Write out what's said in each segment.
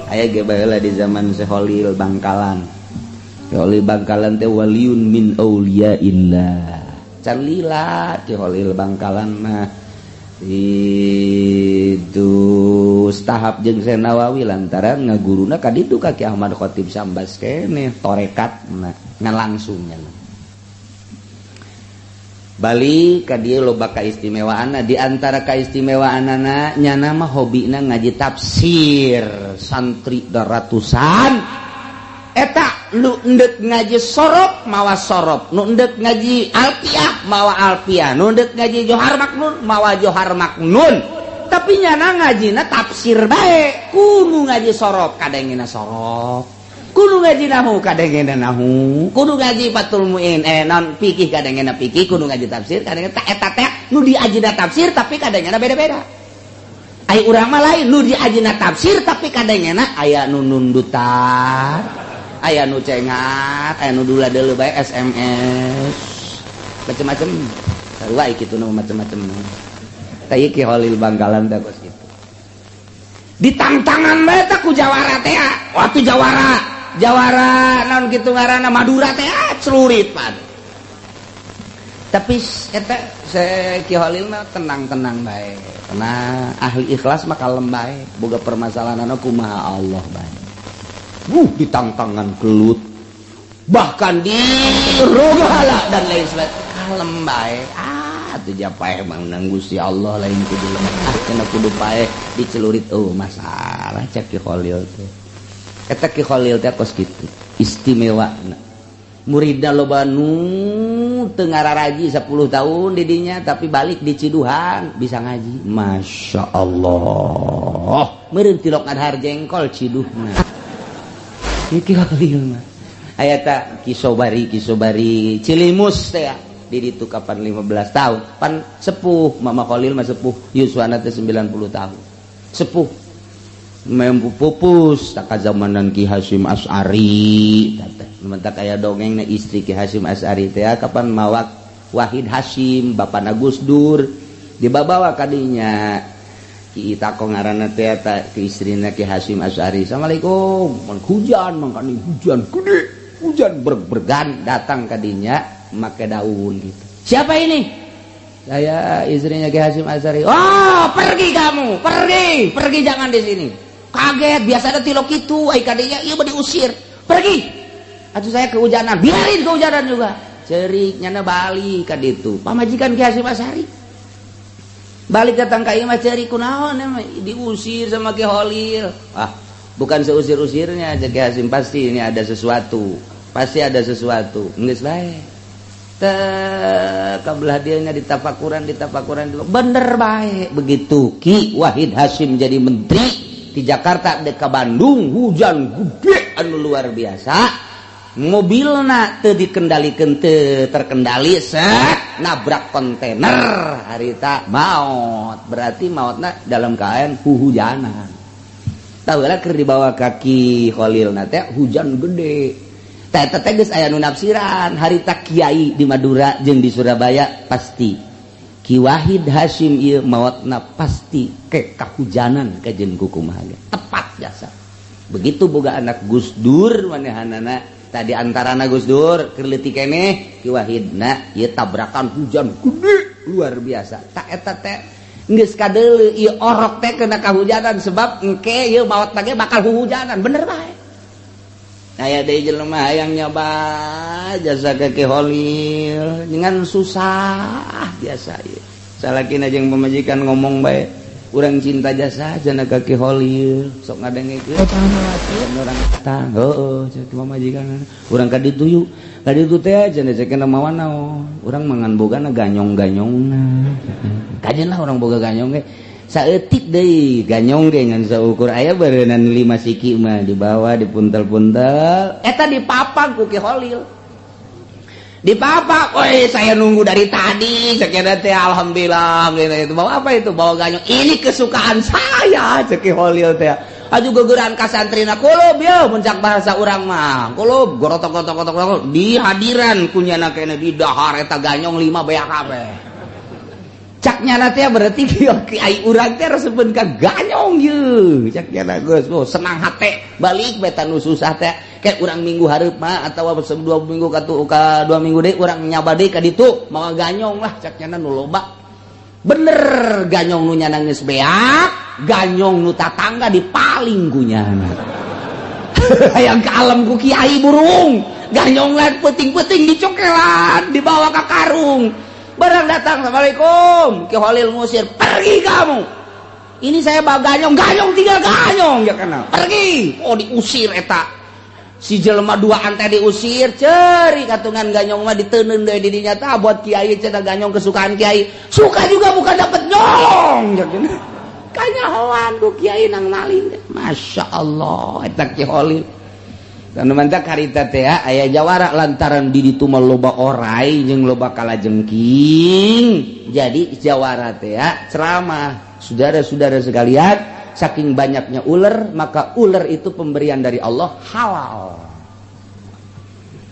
aya ge baheula di zaman Seholil Bangkalan. Seholil Bangkalan teh waliun min auliyaillah. Can lila di Holil Bangkalan mah itu tahap jeung Syekh Nawawi lantaran ngaguruna ka ditu ka Ki Ahmad Khatib Sambas kene torekat ngan langsungnya. Bali ka dieu loba kaistimewaanna, di antara kaistimewaanna nyana mah hobina ngaji tafsir, santri ratusan. Eta lu endek ngaji sorop mawa sorop, nu endek ngaji alfiah mawa alfiah, nu endek ngaji johar maknun mawa johar maknun. Tapi nyana ngajina tafsir bae, kudu ngaji sorop kadengina sorop, kudu ngaji nahu kadengina nahu, kudu ngaji fatul muin non fikih kadengina fikih, kudu ngaji tafsir kadengina eta teh nu diajina tafsir tapi kadengina beda-beda. Ai urang mah lain nu diajina tafsir tapi kadengina aya nu nundutan, aya nu cengat, aya nu dula deuleu bae SMS macem-macem sarua kitu nu macem-macem. Tah ieu Ki Holil Bangkalan teh kos kitu. Ditangtangan bae teh ku jawara teh. Waktu jawara naon kitu ngaranna Madura teh celurit pan. Tapi eta Ki Holil mah tenang-tenang bae. Karena ahli ikhlas mah kalem bae, boga permasalahanna kumaha Allah bae. Ditangtangan gelut, bahkan di rogala dan lain sebagainya kalem bae. Atuh japae menang Gusti Allah lain kudu lemah, cenah kudu pae dicelurit masalah cek Ki Holil teh. Eta Ki Holil teh kos kitu istimewana. Muridna loba nu teu ngararaji 10 tahun di dinya tapi balik di Ciduhan bisa ngaji. Masya Allah. Meureun tilok ngadhar jengkol Ciduhna. Ki Holil mah aya ta Kisobari Cilimus teh di ditu kapan 15 tahun pan sepuh Mama Holil mah sepuh yuswana teh 90 tahun sepuh mempu pupus tak zamanan Ki Hasyim Asy'ari teh mentak aya dongengna istri Ki Hasyim Asy'ari teh kapan mawak Wahid Hasyim bapana Gus Dur dibawa ka dinya Ki Itako ngaranna teh eta ke istrina Ki Hasyim Asy'ari. Assalamualaikum. Hujan mangkani hujan gede, hujan bergan datang ka dinya make daun gitu. Siapa ini? Saya istrinya Ki Hasyim Asy'ari. Oh, pergi kamu, pergi jangan di sini. Kaget biasa ada tilok itu, ai ka dinya ieu mah diusir. Pergi. Atuh saya kehujanan, biarin kehujanan juga. Ceurik nyana bali ka ditu. Pamajikan Ki Hasyim Asy'ari. Balik datang ka ieu mah ceurik kunaon diusir sama Ki Holil. Bukan seusir-usirnya Ki Hasyim, pasti ini ada sesuatu. Pasti ada sesuatu. Geus bae. Teh kabelah dieunya ditapakuran bener bae begitu Ki Wahid Hasyim jadi menteri di Jakarta dek ka Bandung hujan gede anu luar biasa. Mobilna teu dikendalikeun teu terkendali set nabrak kontainer harita maot, berarti maotna dalam keadaan hujanan. Tahu lah keur dibawa kaki Holilna teh hujan gede. Teh teh geus aya nu nafsiran harita kiai di Madura jeung di Surabaya pasti Ki Wahid Hasyim ieu maotna pasti ke kahujanan kajeun kukumaha tepat jasa. Begitu boga anak Gus Dur manehanana tadi antarana Gus Dur keur leutik keneh Ki Wahidna ieu tabrakan hujan gede luar biasa. Tak eta teh geus kadeuleu ieu orok teh kena kahujanan sebab engke ieu maotna ge bakal hujanan bener bae. Aya deui jelema hayang nyoba jasa ke Ki Holil dengan susah biasa ieu. Salakina jeung pamajikan ngomong bae urang cinta jasa jana ka Ki Holil sok ngadengkeun urang tah heueuh ceuk pamajikan urang ka ditu yuk ka ditu teh cenah ceuk mawan naon urang mangan bogana ganyong-ganyongna kajenna urang boga ganyong ge saeutik deui ganyong ge ngan saukur aya beureunan 5 siki mah dibawa dipuntel-puntel eta dipapag ku Ki Holil dipapak, woi saya nunggu dari tadi, sekian teh alhamdulillah, itu bawa apa itu bawa ganyong, ini kesukaan saya, ceki Holil teh, aju gegeran kasantrina kulub ya, muncak bahasa urang mah, kulub gorotok di hadiran kunyana kene di dahar eta ganyong 5 beak kabeh, caknya nanti berarti kiai urang teh resepkeun ka ganyong ye caknya geus senang hate balik beta nu susah teh kayak urang minggu hareup mah atawa 2 minggu ka 2 minggu deui urang nyaba deui ka ditu mangga ganyong lah caknya nu loba bener ganyong nu nyana geus beak ganyong nu tatangga dipaling ku nyana hayang kalem ku kiai burung ganyong lain peting-peting dicokelan dibawa ke karung barang datang assalamualaikum Ki Holil ngusir pergi kamu ini saya bawa ganyong tinggal ganyong ya kenal pergi diusir eta si jelema duaan teh diusir ceri katungan ganyong mah diteuneun deui di dinya teh buat kiai cenah ganyong kesukaan kiai suka juga bukan dapat nyolong ya kenal kanyahoan ku kiai nang nalin Masya Allah eta Ki Holil dan mantap karita teh aya jawara lantaran di ditu mah loba orai jeung loba kalajengking jadi jawara teh ceramah saudara-saudara sekalian saking banyaknya ular maka ular itu pemberian dari Allah halal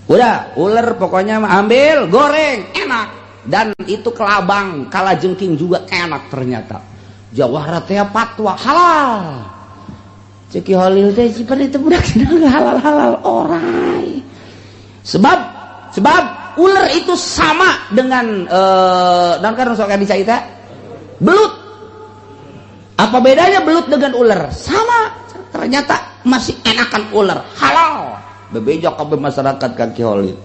udah ular pokoknya mah ambil goreng enak dan itu kelabang kalajengking juga enak ternyata jawara teh fatwa halal Ki Holil teh sipan itu budak halal-halal orai. Sebab ular itu sama dengan dan kan sok bisa itu belut. Apa bedanya belut dengan ular? Sama. Ternyata masih enakan ular, halal. Bebeja kabeh masyarakat ka Ki Holil.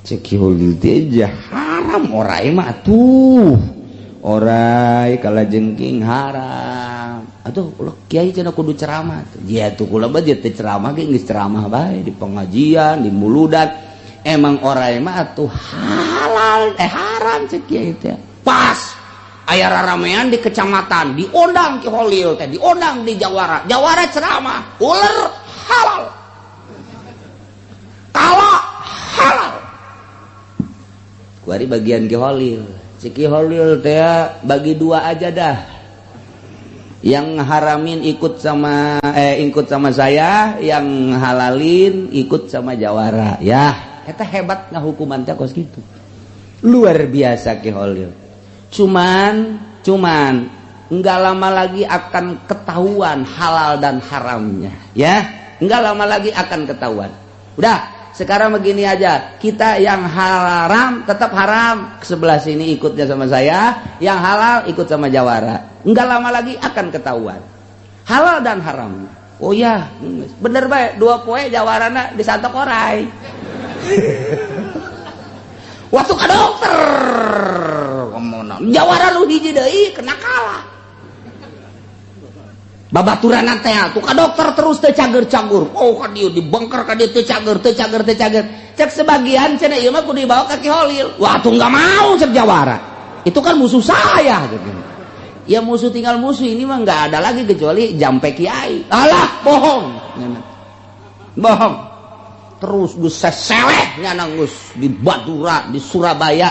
Ki Holil teh haram orai mah atuh. Orai kalajengking haram atuh ulah kiai cenah kudu ceramah ya tuh kula mah teh ceramah ge geus ceramah bae di pengajian di muludan emang orai mah atuh halal haram cek kiai teh pas aya raramean di kecamatan diundang Ki Holil teh diundang di jawara ceramah ular halal kala halal kuari bagian Ki Holil Ki Holil teh bagi 2 aja dah. Yang haramin ikut sama saya, yang halalin ikut sama jawara. Ya, eta hebat ngahukuman teh kos kitu. Luar biasa Ki Holil. Cuman enggak lama lagi akan ketahuan halal dan haramnya, ya. Enggak lama lagi akan ketahuan. Udah sekarang begini aja, kita yang haram tetap haram, sebelah sini ikutnya sama saya, yang halal ikut sama jawara. Enggak lama lagi akan ketahuan halal dan haram. Oh ya, bener baik 2 poe jawarana disantok orai. Waktu ke dokter, jawara lu hiji deui kena kalah. Babaturan teh tuh ka dokter terus teu cager-cager. Oh ka dieu dibengker ka dieu teu cager. Cek sebagian cenah ieu mah kudu dibawa ka Ki Holil. Wah tuh enggak mau cek jawara. Itu kan musuh saya gitu. Ya musuh tinggal musuh ini mah enggak ada lagi kecuali jampe kiai. Alah bohong. Bohong. Terus geus seseleh nyana geus di Madura, di Surabaya.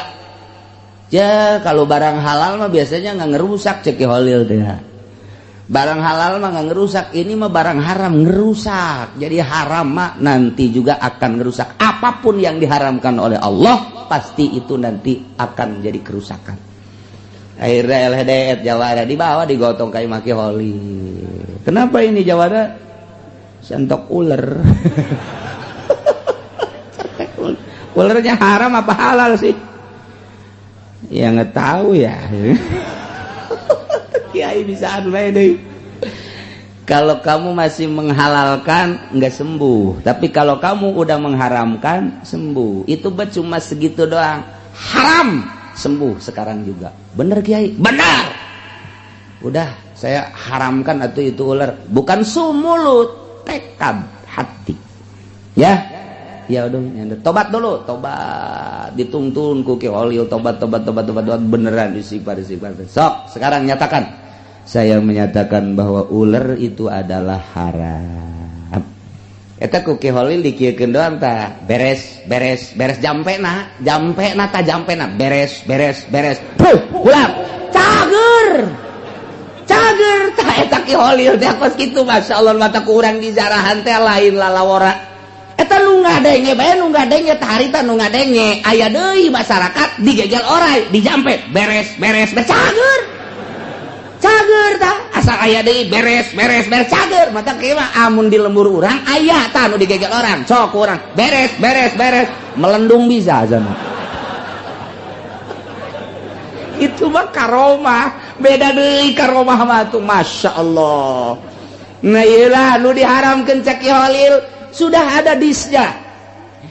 Ya kalau barang halal mah biasanya enggak ngerusak cek Ki Holil teh. Barang halal mah nggak ngerusak, ini mah barang haram ngerusak. Jadi haram mah nanti juga akan ngerusak. Apapun yang diharamkan oleh Allah pasti itu nanti akan jadi kerusakan. Akhirnya LHDR jawara dibawa digotong kayak Ki Holil. Kenapa ini jawara? Sentok ular. Ularnya haram apa halal sih? Ya nggak tahu ya. Kiai bisa deh. Kalau kamu masih menghalalkan nggak sembuh, tapi kalau kamu udah mengharamkan sembuh. Itu cuma segitu doang. Haram sembuh sekarang juga. Bener Kiai? Benar. Udah saya haramkan atau itu ular, bukan mulut, tekad hati. Ya. Ya udah, tobat dulu, tobat, dituntun ku Ki Holil, tobat beneran istighfar. Sok, sekarang nyatakan. Saya menyatakan bahwa ular itu adalah haram. Eta ku Ki Holil dikiekeun doang tah, beres jampena beres. Ulang. Cager tah eta Ki Holil teh kos kitu masyaallah mata ku urang di jarahan teh lain lalawara. eta nu ngadenge bae nu ngadenge teh harita nu ngadenge aya deui masyarakat digegel orai dijampe beres cager tah asal aya deui beres cager mata kieu mah amun di lembur urang aya tah nu digegel orang sok urang beres melendung bisa sana itu mah karomah beda deui karomah mah tuh Masya Allah. Nah iyalah nu diharamkeun cek Holil sudah ada disnya.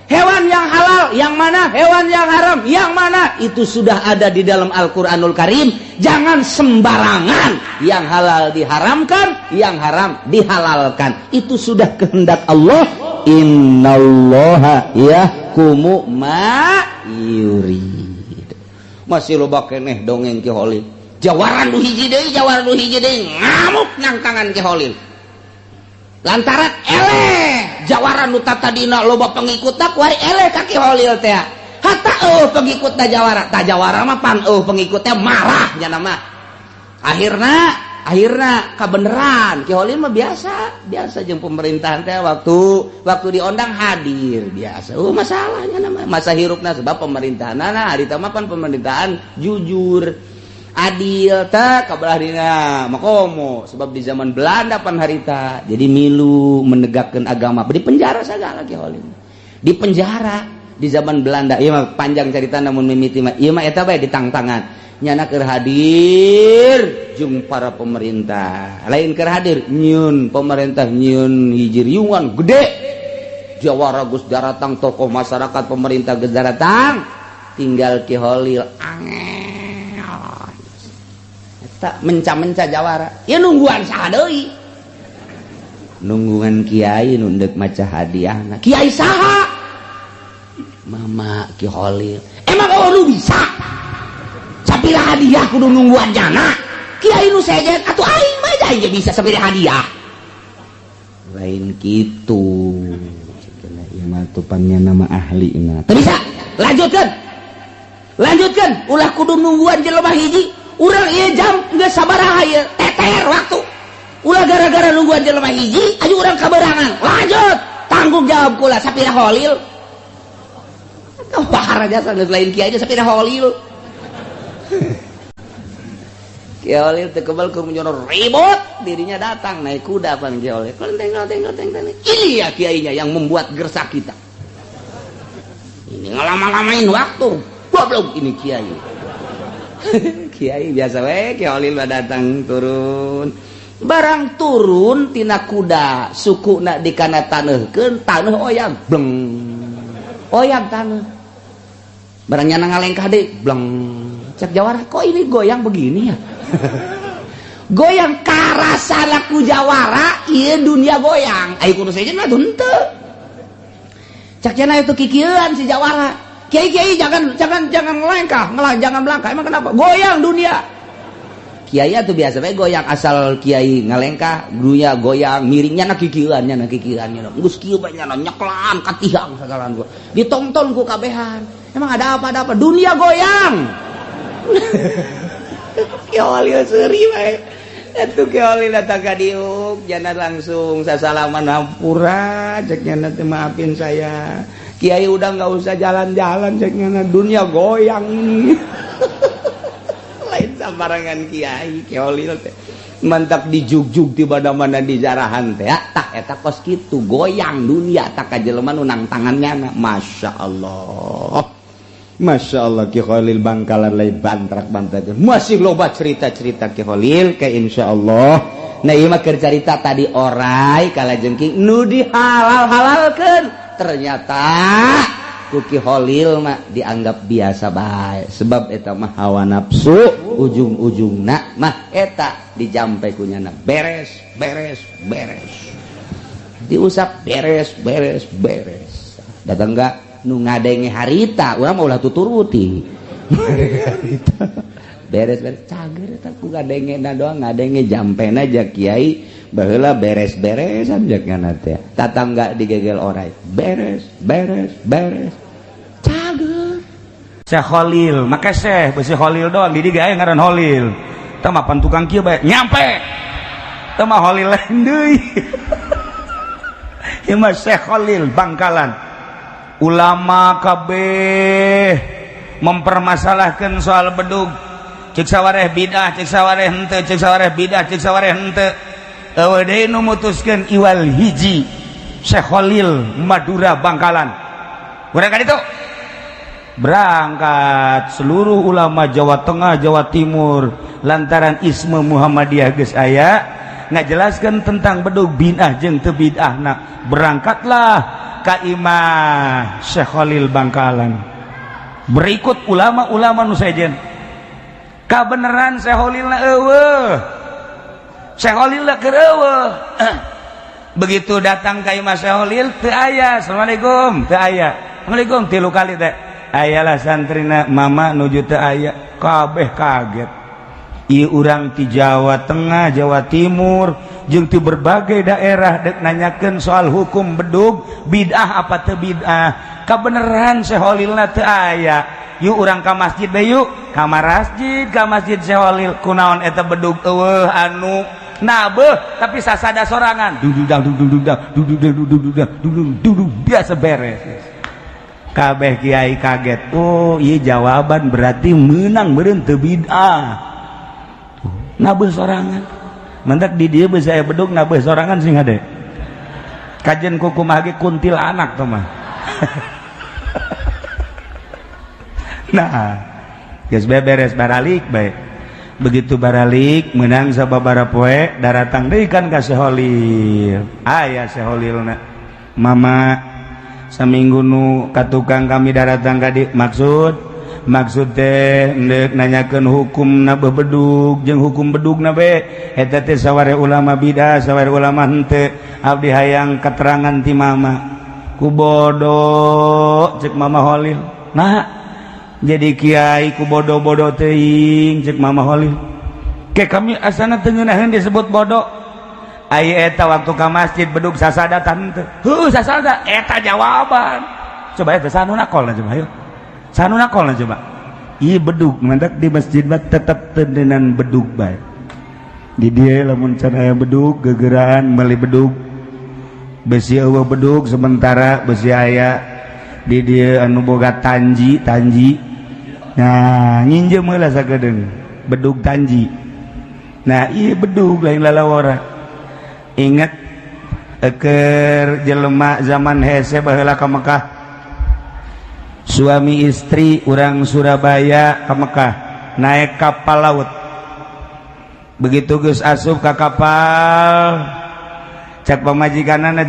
Hewan yang halal yang mana, hewan yang haram yang mana, itu sudah ada di dalam Al-Qur'anul Karim. Jangan sembarangan, yang halal diharamkan, yang haram dihalalkan. Itu sudah kehendak Allah. Innallaha yahkumu ma yurid. Masih loba keneh dongeng Ki Holil. Jawaran nu hiji deui ngamuk nangkangan Ki Holil. Lantaran eleh jawaran nu tadina loba pengikutna kuari eleh ka Ki Holil teh. Hatta pengikutna jawara, tah jawara mah pan pengikutnya marah nya nama. Akhirna kabeneran Ki Holil mah biasa jeung pemerintahan teh waktu diondang hadir biasa. Masalahnya nama masa hirupna sebab pemerintahanna ari teh mah pan pemerintahan jujur. Adil tak kabelah dina makomo sebab di zaman Belanda pan harita jadi milu menegakkan agama di penjara segala Ki Holil di penjara di zaman Belanda ieu mah panjang cerita namun mimiti mah ieu mah eta bae ditangtangan nyana keur hadir jeung para pemerintah lain keur hadir nyieun pemerintah nyieun hiji riungan gede jawara Gus daratang tokoh masyarakat pemerintah geus daratang tinggal Ki Holil angel tak menca jawara ya nungguan saha deui nungguan kiai nu deuk maca hadiahna kiai saha mama Ki Holil emang nu bisa sapira hadiah kudu nungguan jana kiai nu sejen atuh aing mah aja bisa sapira hadiah lain kitu cenah ieu mah tupannya nama ahlina teu bisa lanjutkeun ulah kudu nungguan jelema hiji urang ieu jam geus sabaraha ieu teter waktu ulah gara-gara nungguan jelema hiji aju urang kaberangan lanjut tanggung jawab kula sapira Holil bahar aja geus lain kiai aja sapira Holil Ki Holil teu kebal keur menyono ribut dirinya datang naik kuda pan Ki Holil teng ini ya kiainya yang membuat gersak kita ini ngelama-lamain waktu goblok ini kiai kiai biasa we Ki Holil datang turun barang turun tina kuda sukuna dikana taneuhkeun taneuh oyang bleng oyang taneuh barang nyana ngalengkah deui bleng cek jawara kok ini goyang begini ya goyang karasana ku jawara ieu dunia goyang ai kudu sejen mah henteu cek cenah itu kikieuan si jawara kiai jangan ngelengkah, jangan melangkah. Emang kenapa? Goyang dunia. Kiai itu biasa bae goyang asal kiai ngelengkah, dunia goyang, miringnya na kikieuan nya. Geus kieu bae nya nyeklan katihang sagalan gua. Ditonton ku kabehan. Emang ada apa? Dunia goyang. Ki Holil seuri bae. Atuh Ki Holil datang ka diuk, jana langsung sasalaman hampura, cek nya teh maafin saya. Kiai udah nggak usah jalan-jalan ceknya dunia goyang ini lain sembarangan Kiai Ki Holil teh mantap dijugjug di mana-mana di jarahan teh tak eta kos kitu goyang dunia tak ka jelema nu nang tangannya Masya Allah Ki Holil Bangkalan lain bantrak masih loba cerita-cerita Ki Holil ke insyaallah. Nah ieu mah keur cerita tadi orai kalajengking nu dihalal-halalkeun ternyata ku Ki Holil mah dianggap biasa bae sebab eta mah hawa nafsu ujung-ujungna mah eta dijampe ku nyana beres diusap beres datang enggak nu ngadenge harita urang mah ulah tuturuti beres cager eta ku ngadengena doang ngadenge jampena aja kiai baheula beres-beresan jekna teh tatangga digegel orai beres cager Syekh Holil make Syekh beusi Holil doang di dieu aya ngaran Holil teh mah pan tukang kieu bae nyampe teh mah Holil lain deui Imam Syekh Khalil Bangkalan. Ulama kabeh mempermasalahkan soal bedug. Cek sawareh bidah, cek sawareh henteu, cek sawareh bidah, cek sawareh henteu. Eueuh deui nu mutuskeun iwal hiji Syekh Khalil Madura Bangkalan. Urang ka ditu berangkat seluruh ulama Jawa Tengah, Jawa Timur lantaran isme Muhammadiyah geus aya ngajelaskeun tentang bedug bid'ah jeung teu bid'ahna. Berangkatlah ka Imam Syekh Khalil Bangkalan. Berikut ulama-ulama nu sejen. Kabeneran Syekh Khalilna eueuh. Syekh Khalilna keur eueuh. Begitu datang ka Imam Syekh Khalil teu aya. Assalamualaikum, teu aya. Assalamualaikum 3 kali teh. Ayalah santrina mama nuju teu aya. Kabeh kaget. Ieu urang ti Jawa Tengah, Jawa Timur jeung ti berbagai daerah dek nanyakeun soal hukum bedug bid'ah apa teu bid'ah. Kabeneran Syekh Khalilna teu aya. Yuk urang ka masjid bae yuk. Ka masjid Syekh Khalil. Kunaon eta bedug eueuh anu nabeuh tapi sasada sorangan. Duduk biasa beres. Kabeh kiai kaget. Oh, ieu jawaban berarti meunang meureun teu bid'ah. Nabeuh sorangan. Mentak di dieu beus aya bedug nabeuh sorangan sing hade. Kajen kukumaha ge kuntil anak tuh mah. Nah, geus beres baralik bae. Begitu baralik menang sababaraha poe daratang deui kan ka Syekh Khalil. Aya Syekh Khalilna. Mama saminggu nu ka tukang kami daratang ka dieu maksud teh neuk nanyakeun hukum nabeuh bedug jeung hukum bedugna bae. Eta teh sawareh ulama bidah, sawareh ulama henteu. Abdi hayang keterangan ti mama. Ku bodoh cek mama Khalil. Nah, jadi kiai ku bodoh-bodoh teuing cek mama Khalil. Ke kami asana teu ngeunaheun disebut bodoh. Aya eta waktu ka masjid bedug sasada tante. Heuh sasada eta jawaban. Coba eta sanu nakolna coba ayo. Sanu nakolna coba. Ieu bedug mantak di masjid mah tetep teunan bedug bae. Di dieu lamun can aya bedug gegeraan meuli bedug. Besi eueuh bedug sementara besi aya di dieu anu boga tanji. Nah, nginjem heula sagedeung bedug tanji. Nah, ieu bedug lain lalawara. Ingat keur jelema zaman hese baheula ka Mekah. Suami istri urang Surabaya ka Mekah naik kapal laut. Begitu geus asup ka kapal cak pamajikanana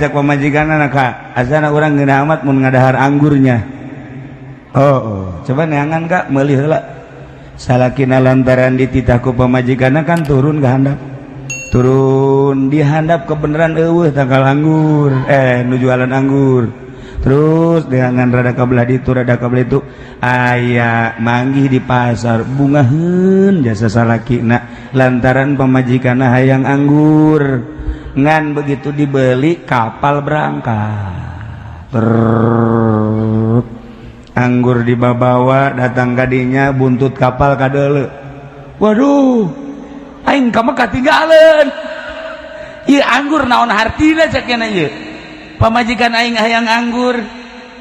ka asana urang geunah amat mun ngadahar anggurnya. Oh, coba neangan Kak meuli heula. Salakina lantaran dititah ku pamajikanna kan turun ka handap. Turun di handap kebenaran eueuh tangkal anggur. Nu jualan anggur. Terus dengan rada kabelah ditu rada kabelah itu aya manggih di pasar bungaheun jasa salakina lantaran pamajikanna hayang anggur. Ngan begitu dibeli kapal berangkat. Anggur dibawa datang kadinya buntut kapal kadeuleu. Waduh, aing ka Mekah tinggalin. Ieu anggur naon hartina cekna ieu. Pamajikan aing hayang anggur,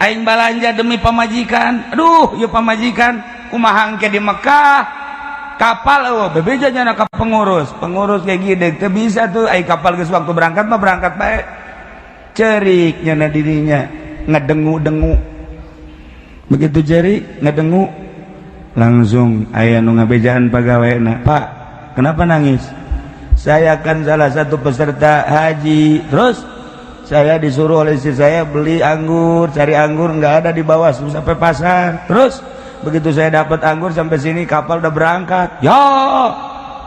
aing balanja demi pamajikan. Aduh, ieu pamajikan kumaha engke di Mekah. Kapal eueuh bebeja nya ka pengurus kayak gede teu bisa tuh ai kapal geus waktu berangkat mah berangkat bae. Cerik nya dirinya ngedengu-dengu. Begitu jari ngedengu langsung aya nu ngabejaan pagaweana. Pak, kenapa nangis? Saya kan salah satu peserta haji. Terus saya disuruh oleh istri saya beli anggur, cari anggur nggak ada di bawah sampai pasar. Terus begitu saya dapat anggur sampai sini kapal udah berangkat. Ya,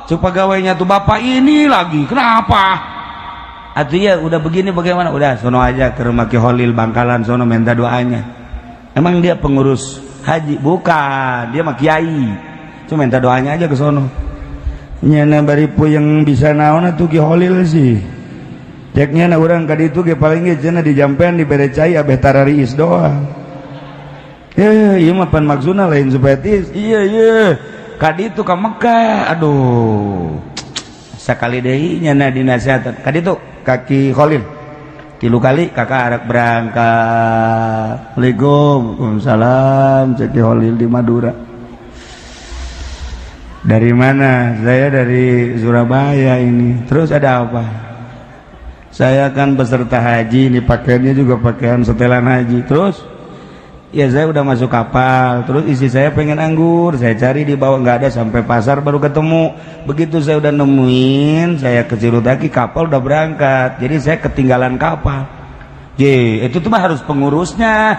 cuk pegawainya tuh bapak ini lagi. Kenapa? Artinya udah begini bagaimana? Udah sono aja ke rumah Ki Khalil Bangkalan sono minta doanya. Emang dia pengurus haji? Bukan, dia mah kiai. Cuma minta doanya aja ke sono. Nyana baripu yang bisa naon atuh Ki Khalil sih. Ceknya na urang ka ditu ge paling ge cenah dijampean dibere cai abeh tarariis doang. Ieu mah pan maksudna lain supaya tis. Iya. Ka ditu ka Mekah. Aduh. Sakali deui nyana dinasihat. Ka ditu ka Ki Khalil. 3 kali kakak arek berangkat. Waalaikumsalam. Cek Holil di Madura. Dari mana? Saya dari Surabaya ini. Terus ada apa? Saya kan peserta haji, ini pakaiannya juga pakaian setelan haji. Terus ya saya udah masuk kapal. Terus istri saya pengen anggur, saya cari di bawah nggak ada, sampai pasar baru ketemu. Begitu saya udah nemuin, saya ke Cirutaki, kapal udah berangkat. Jadi saya ketinggalan kapal. Itu tuh mah harus pengurusnya,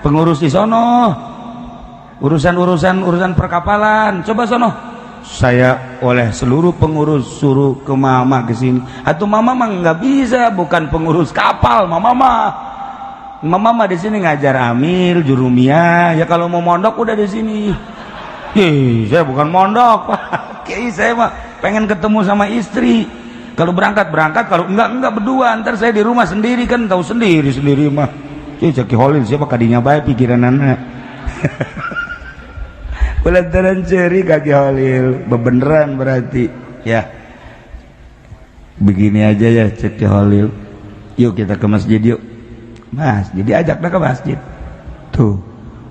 pengurus di sono, urusan perkapalan. Coba sono. Saya oleh seluruh pengurus suruh ke mama ke sini. Atau mama mah nggak bisa, bukan pengurus kapal, mama mah di sini ngajar amil, jurumiyah. Ya kalau mau mondok udah di sini. Saya bukan mondok, Pak. Saya mah pengen ketemu sama istri. Kalau berangkat, kalau enggak berdua. Ntar saya di rumah sendiri, kan tahu sendiri mah. Caki Holil siapa kadinya baik pikiran anak. Pelantaran ceri kaki Holil bebeneran berarti ya. Begini aja ya Caki Holil, yuk kita ke masjid yuk. Mas jadi ajak dah ke masjid tuh.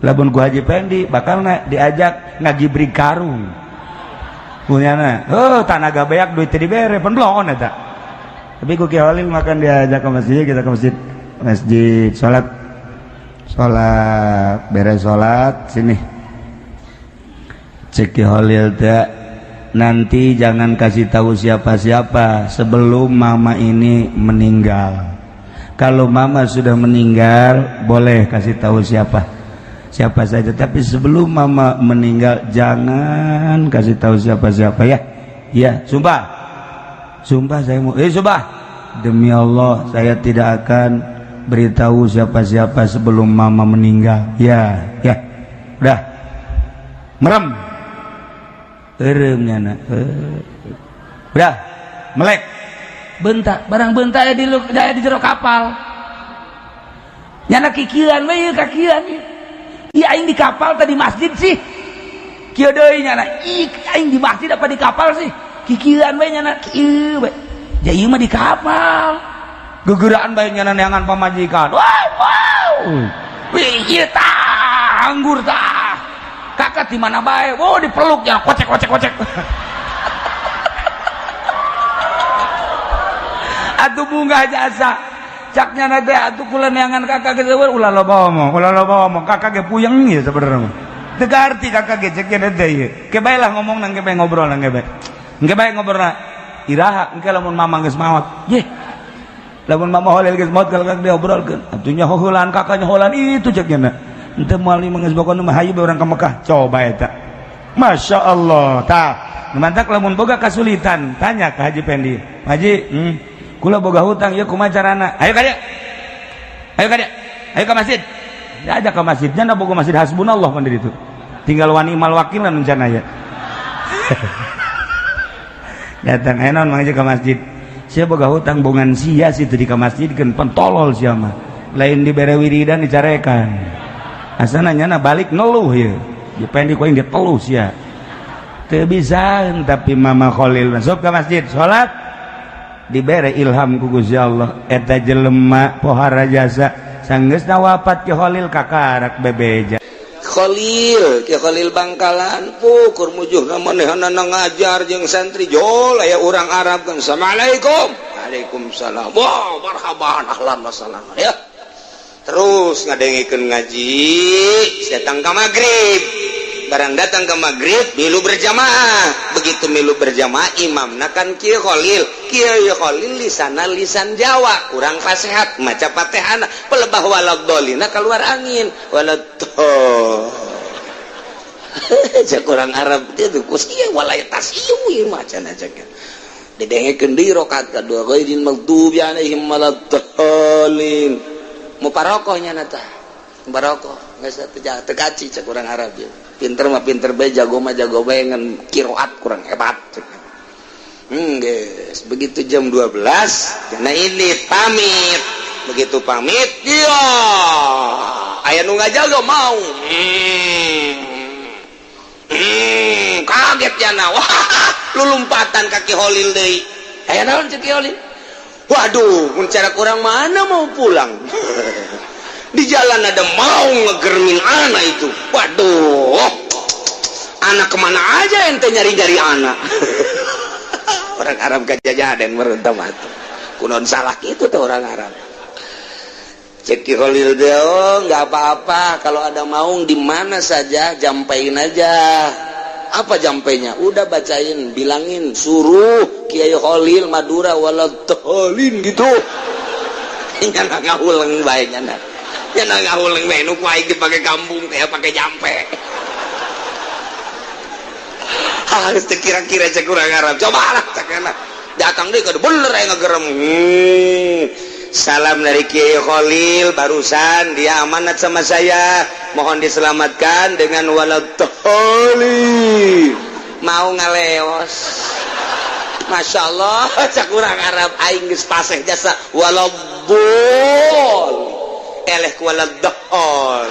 Lamun ku Haji Pendi bakal diajak ngagibri karung punya tanaga beak duit dibere pun belum eta. Tapi ku Ki Holil makan diajak ke masjid. Kita ke masjid sholat beres sholat sini. Cek Holil teh nanti jangan kasih tahu siapa-siapa sebelum mama ini meninggal. Kalau mama sudah meninggal boleh kasih tahu siapa saja, tapi sebelum mama meninggal jangan kasih tahu siapa-siapa ya. Ya, sumpah saya mau sumpah demi Allah saya tidak akan beritahu siapa-siapa sebelum mama meninggal. Ya. Udah. Merem. Eremnya nak. Udah, melek. Bentak, barang bentak di jero kapal. Nyana kikiran we kakiran. Iya aing di kapal tadi masjid sih. Kieu deui nyana. Aing di masjid apa di kapal sih? Kikiran we nyana kieu we. Ja ieu mah di kapal. Gegeraan bae nyana neangan pamajikan. Wow. Wih, ieu tah anggur tah. Kakak di mana bae? Oh dipeluk ya, kocek. Atuh bunga jasa. Caknya nade atuh kula neangan kakak ge ulah loba omong. Kakak ge puyeng ieu sabenerna. Teu arti kakak ge cek nade ieu. Ke bae lah ngomong nang ge bae ngobrol nang ge bae. Engke bae ngobrolna. Iraha engke lamun mama geus maot. Lamun mama Holil geus maot kalau kakak diobrolkeun. Atunya heulaan kakaknya heulaan itu ceknya. Ente mali mengesbokon mah hayu orang ke Mekah coba eta. Masya Allah tah mantak lamun boga kasulitan tanya ke Haji Pendi. Haji kula boga hutang ieu kumaha carana? Ayo ka masjid. Diajak ke masjid nya boga masjid hasbunallah pan di ditu. Tinggal wani mal wakilan rencana ya. Datang enon mangja ke masjid. Sia boga hutang bongan sia situ di ka masjid keun pentolol sia mah. Lain dibere wiridan dicarekan. Asana nyana balik ngeluh ya. Dia pendek kau yang dia telus ya. Teu bisa tapi mama Holil masuk ke masjid sholat dibere ilham ku Gusti Allah eta jelema pohara jasa sanggeusna wafat Ki Holil kakarak bebeja. Holil Bangkalan pukur mujuhna manehna ngajar jeung santri jol aya urang Arab kan assalamualaikum. Waalaikumsalam. Wah marhaban ahlan wa sahlan ya. Terus ngadengikeun ngaji datang ke maghrib. Barang datang ke maghrib milu berjamaah. Begitu milu berjamaah imamna kan kieu Holil lisan Jawa kurang fasihat maca Fatihana pelebah waladhdallina keluar angin waladhdall. Cek kurang Arab itu kus ieu walaytas ieu macan aja kan. Didengikeun di rakaat kedua ghairil maghdubi alaihim waladdallin. Muparokohnya nata barokah nggak tekaci cek kurang Arab ya. Pinter mah pinter bae jago mah jago bae ngan kiroat kurang hebat cek. Guys begitu jam 12 karena ini pamit. Begitu pamit iya aya nu ngajaga mau kaget cenah. Wah lulumpatan kaki Holil deui aya naon cek Holil Waduh, mencara kurang mana mau pulang. Di jalan ada mau ngegermin anak itu. Waduh, anak kemana aja ente nyari-nyari anak. Orang Arab gajahnya ada yang merentam hati. Kunon salah gitu tuh orang Arab. Ceki Khalil deo, nggak apa-apa. Kalau ada maung di mana saja, jampain aja. Apa jampainya? Udah bacain, bilangin, suruh Kiai Khalil Madura waladhalin gitu. Nyana ngahuleng bae nyana. Nyana ngahuleng bae nu kuai pakai kampung teh pakai jampe. Harus kira-kira cek kurang Arab. Cobalah cekana. Datang deh kada bener aya ngagerem. Salam dari Kiai Khalil barusan, dia amanat sama saya, mohon diselamatkan dengan waladhalin. Mau ngaleos. Masya Allah, cak kurang Arab aing geus paseh jasa waladhal. Eleh ku waladhal.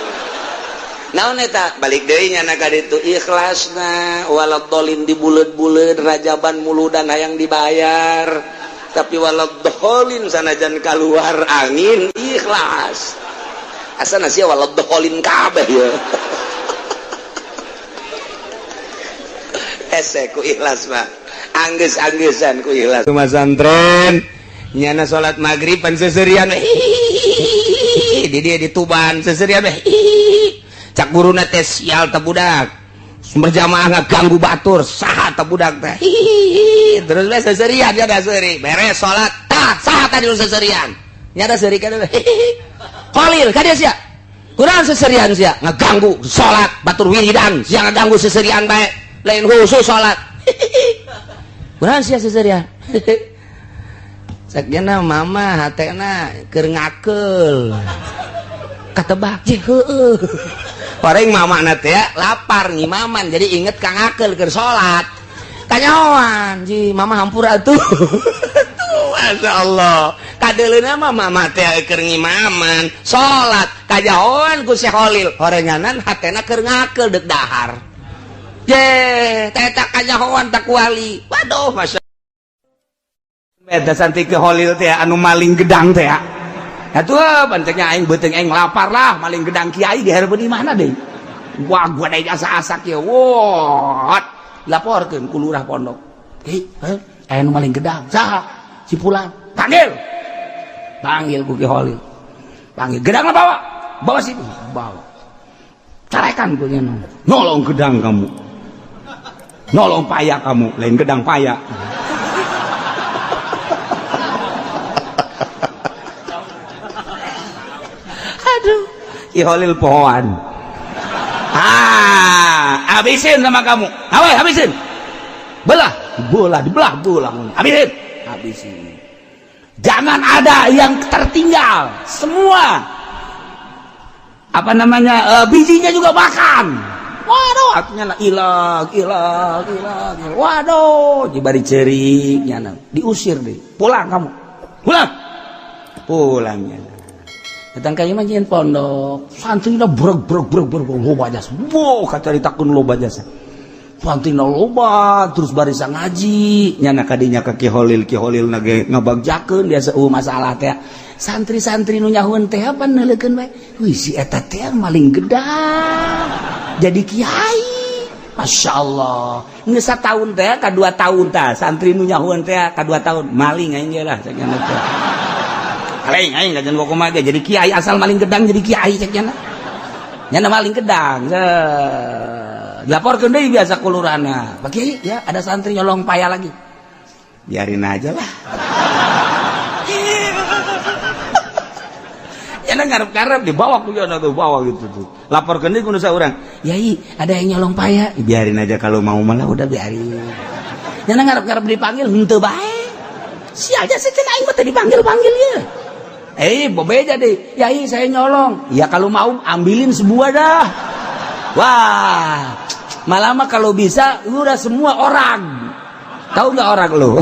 Naon eta balik deui nya ka ditu ikhlasna waladhalin di buleud-buleud rajaban muludan hayang dibayar. Tapi waladhalin sanajan keluar angin ikhlas. Asana sia waladhalin kabeh ya. Ese ku ikhlas mah. Anggeus-anggesan ku ikhlas. Cuma santren nyana salat maghrib pan seserian di dia di Tuban seserian cak guruna teh sial teh budak. Berjamaah ngaganggu batur saha teh budak teh terus we seserian nya da seuri beres salat tah saha tadi nu seserian nya da seuri kana Khalil ka dia sia kurang seserian sia ngaganggu salat batur wiridan sia ngaganggu seserian bae lain khusus salat kurang sia seserian sakjana mama hatena keur ngakeul katebak je heueuh orang mamana teh lapar ngimaman jadi inget kang akel keur salat kanyahoan ji mama hampura atuh Masya Allah kadeleuna mah mama teh keur ngimaman salat kanyahoan ku Syekh Khalil horenganan hatena keur ngakel deuk dahar je teh tak kanyahoan tak kuali waduh Masya Allah beda santi ke Khalil teh anu maling gedang teh atuh panceknya aing beuteung aing lapar lah maling gedang kiai dihareupeun di mana deui. Wah gua da asa-asa kieu. Wot. Laporkeun ku lurah pondok. Aya nu maling gedang. Saha? Si Fulan. Panggil. Panggil ku Ki Khalil. Panggil gedang bawa. Bawa situ. Bawa. Carekan ku nya. Nolong gedang kamu. Nolong paya kamu, lain gedang paya. Ki Khalil pohoan. Habisin sama kamu. Awai habisin. Belah, dibelah. Habisin. Jangan ada yang tertinggal. Semua bijinya juga makan. Waduh, artinya ilag. Waduh, dibari ceurik nya diusir deh. Pulang kamu. Pulangnya. Datang ka imah nyen pondok, santrina breg loba jasa. Wow, kacaritakeun loba jasa. Santrina loba, terus barisa ngaji. Nyana kadinya ka Ki Khalil na ge ngabagjakeun biasa masalah teh. Santri-santri nu nyahueun teh apa neuleukeun bae. Wih si eta teh maling gedang. Jadi kiai. Masya Allah. Geus sataun teh ka 2 tahun tah, santri nu nyahueun teh ka 2 tahun maling aing ge lah cenah teh. Aing ngajan kumaha jadi kiai asal maling gedang jadi kiai cek nya maling gedang dilaporkeun deui biasa ku lurahna Pak Kiai ya ada santri nyolong paya lagi biarin aja lah nya ngarep-ngarep dibawa ku nya tuh bawa gitu tuh laporkeun deui ku nu saurang yai ada yang nyolong paya biarin aja kalau mau malah udah biarin nya ngarep-ngarep dipanggil henteu bae sia aja cenah aing mah teh dipanggil-panggil ya bebeja deh, yai saya nyolong. Ya kalau mau ambilin sebuah dah. Wah, malah mah kalau bisa udah semua orang. Tahu nggak orang lo?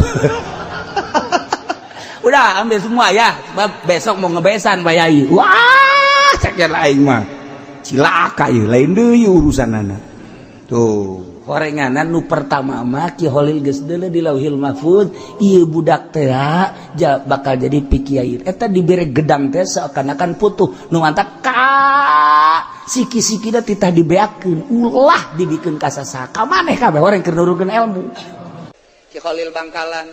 Udah ambil semua ya. Besok mau ngebesan Pak Yai. Wah, ceknya lain mah. Cilaka ya, lain deui urusan anak. Tuh, Korenganan nu pertama mah Ki Holil geus deuleu di Lauhil Mahfuz, ieu budak teh bakal jadi pikiai. Eta dibere gedang teh seakan-akan putuh. Nu mantap siki-sikina titah dibeakeun, ulah dibikeun ka sasaka. Maneh kabeh orang keur nurukeun ilmu. Ki Holil Bangkalan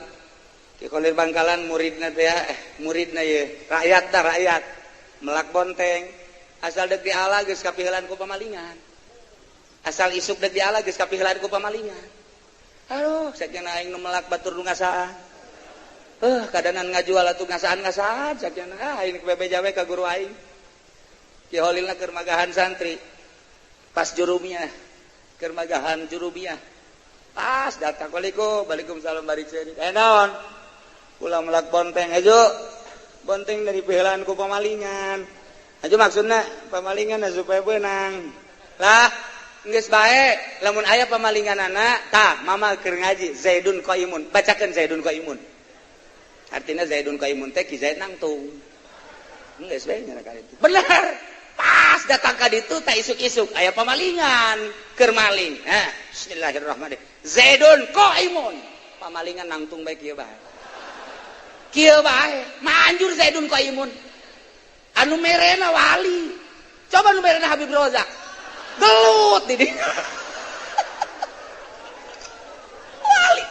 muridna teh muridna ye rakyat melak bonteng asal deuk diala geus kapiheulan ku pamalingan. Asal isuk deuk diala geus kapiheulan ku pamalingan. Aduh, sakeuna aing nu melak batur nu ngasaan. Kadanan ngajual atuh ngasaan sakeuna. Aing bebeja we ka guru aing. Ki Holilna keur magahan santri. Pas jurumiyah, keur magahan jurumiyah. Pas datang Waalaikumsalam bari ceuri. Naon? Ulah melak bonteng ajo. Bonteng dari piheulan ku pamalingan. Ajo maksudna pamalingan supaya beunang. Lah geus bae lamun aya pamalinganana tah mama keur ngaji Zaidun Qaimun bacakeun Zaidun Qaimun artina Zaidun Qaimun teh Ki Zaid nangtung geus bae nya ka ditu bener pas datang ka ditu tah isuk-isuk aya pamalingan keur maling bismillahirrahmanirrahim Zaidun Qaimun pamalingan nangtung bae kieu bae manjur Zaidun Qaimun anu merena wali coba nu merena Habib Rozak gelut di dia.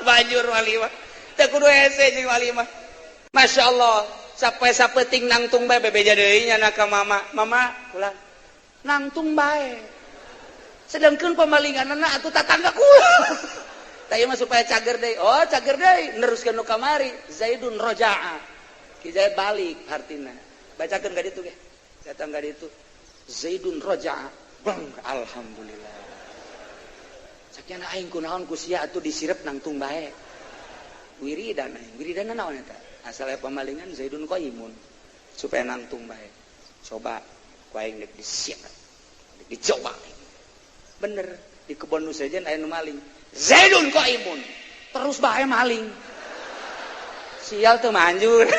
wali mah teh kudu hese jeung wali mah Masya Allah sampai sapeting nangtung bae bebeja deui nya ka mama kula nangtung bae sedangkeun pamalinganna atuh tatangga kula tah ieu mah supaya cager deui neruskeun nu kamari Zaidun Roja'a Ki Zaid balik hartina bacakeun ka ditu ge datang ka ditu Zaidun Roja'a alhamdulillah sakiana aing kunaon ku sia atuh disirep nangtung bae wiridan naon eta asal pamalingan Zaidun Qaimun supaya nangtung bae coba ku aing deuk disiep deuk dicoba bener di kebon nu sejen aya nu maling Zaidun Qaimun terus bae maling sial teu manjur